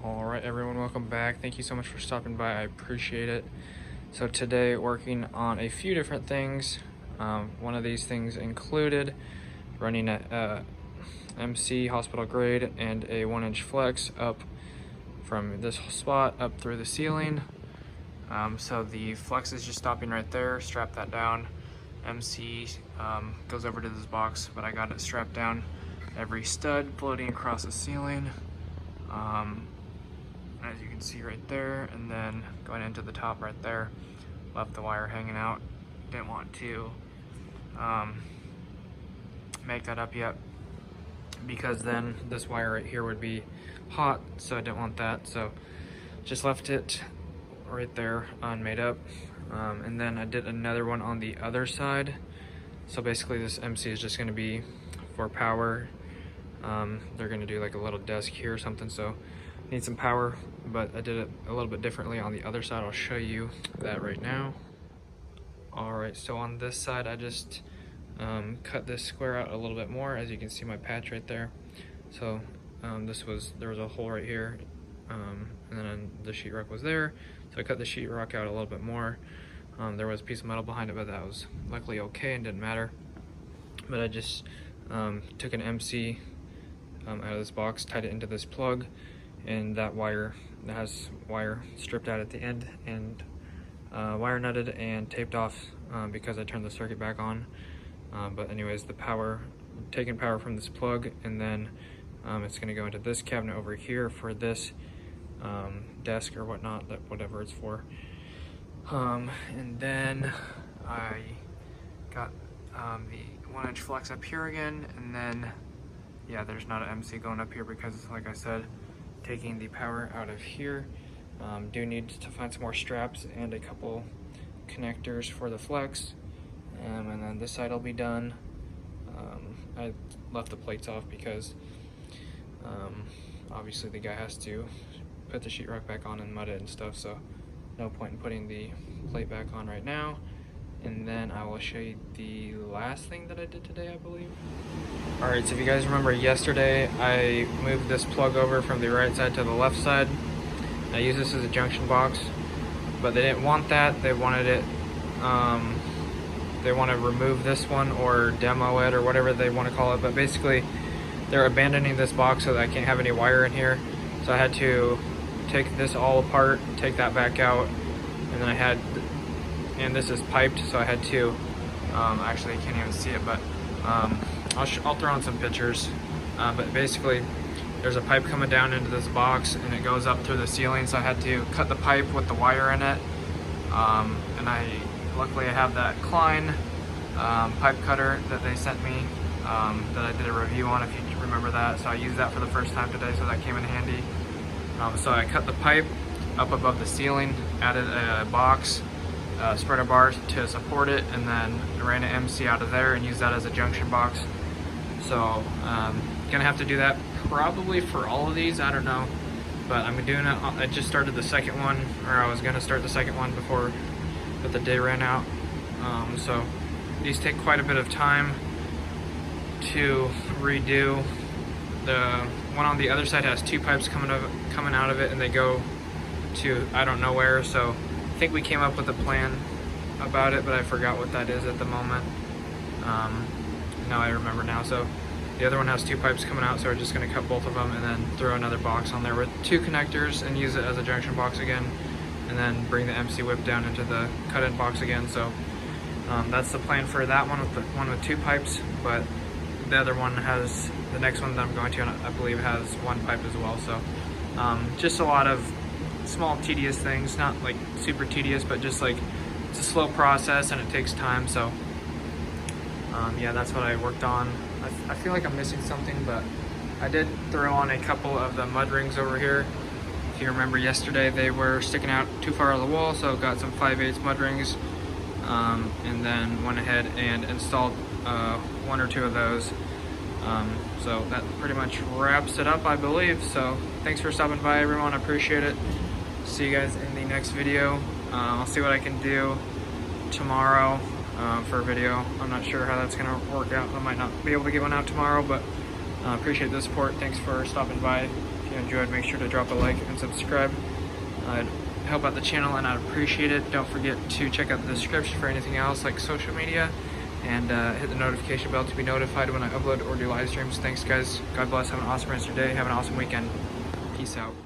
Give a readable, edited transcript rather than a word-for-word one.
All right, everyone, welcome back. Thank you so much for stopping by. I appreciate it. So today, working on a few different things. One of these things included running a MC hospital grade and a 1-inch flex up from this spot up through the ceiling. So the flex is just stopping right there. Strap that down. MC goes over to this box, but I got it strapped down. Every stud floating across the ceiling. As you can see right there, and then going into the top right there, left the wire hanging out. Didn't want to make that up yet because then this wire right here would be hot, so I didn't want that, so just left it right there unmade up. And then I did another one on the other side. So basically this MC is just going to be for power. They're going to do like a little desk here or something, so need some power, but I did it a little bit differently on the other side. I'll show you that right now. All right, so on this side I just cut this square out a little bit more. As you can see, my patch right there. So there was a hole right here, and then the sheetrock was there, so I cut the sheetrock out a little bit more. There was a piece of metal behind it, but that was luckily okay and didn't matter. But I just took an MC out of this box, tied it into this plug, and that has wire stripped out at the end and wire nutted and taped off because I turned the circuit back on. But anyways, taking power from this plug, and then it's going to go into this cabinet over here for this desk or whatnot, whatever it's for. And then I got the 1-inch flex up here again, and then yeah, there's not an MC going up here because, like I said, taking the power out of here. Do need to find some more straps and a couple connectors for the flex, and then this side will be done. I left the plates off because obviously the guy has to put the sheetrock back on and mud it and stuff, so no point in putting the plate back on right now. And then I will show you the last thing that I did today, I believe. All right, so if you guys remember yesterday, I moved this plug over from the right side to the left side. I used this as a junction box, but they didn't want that. They wanted it, they want to remove this one or demo it or whatever they want to call it. But basically, they're abandoning this box so that I can't have any wire in here. So I had to take this all apart, take that back out, and then and this is piped, so I had to, actually I can't even see it, but I'll throw on some pictures. But basically, there's a pipe coming down into this box, and it goes up through the ceiling, so I had to cut the pipe with the wire in it. And luckily I have that Klein pipe cutter that they sent me, that I did a review on, if you remember that. So I used that for the first time today, so that came in handy. So I cut the pipe up above the ceiling, added a box, spreader bar to support it, and then ran an MC out of there and used that as a junction box. So gonna have to do that probably for all of these, I don't know, but I'm doing it. I just started the second one, or I was gonna start the second one but the day ran out. So these take quite a bit of time to redo. The one on the other side has two pipes coming out of it, and they go to I don't know where. So I think we came up with a plan about it, but I forgot what that is at the moment. Now I remember now. So the other one has two pipes coming out, so we're just going to cut both of them and then throw another box on there with two connectors and use it as a junction box again, and then bring the MC whip down into the cut-in box again. So that's the plan for that one, with the one with two pipes. But the other one has, the next one that I'm going to, I believe, has one pipe as well. So just a lot of small tedious things, not like super tedious, but just like it's a slow process and it takes time. So yeah, that's what I worked on. I feel like I'm missing something, but I did throw on a couple of the mud rings over here. If you remember yesterday, they were sticking out too far out of the wall, so got some 5/8 mud rings, and then went ahead and installed one or two of those. So that pretty much wraps it up, I believe. So thanks for stopping by, everyone. I appreciate it. See you guys in the next video. I'll see what I can do tomorrow for a video. I'm not sure how that's gonna work out. I might not be able to get one out tomorrow, but appreciate the support. Thanks for stopping by. If you you enjoyed, make sure to drop a like and subscribe. I'd help out the channel and I'd appreciate it. Don't forget to check out the description for anything else like social media, and hit the notification bell to be notified when I upload or do live streams. Thanks guys. God bless. Have an awesome rest of your day. Have an awesome weekend. Peace out.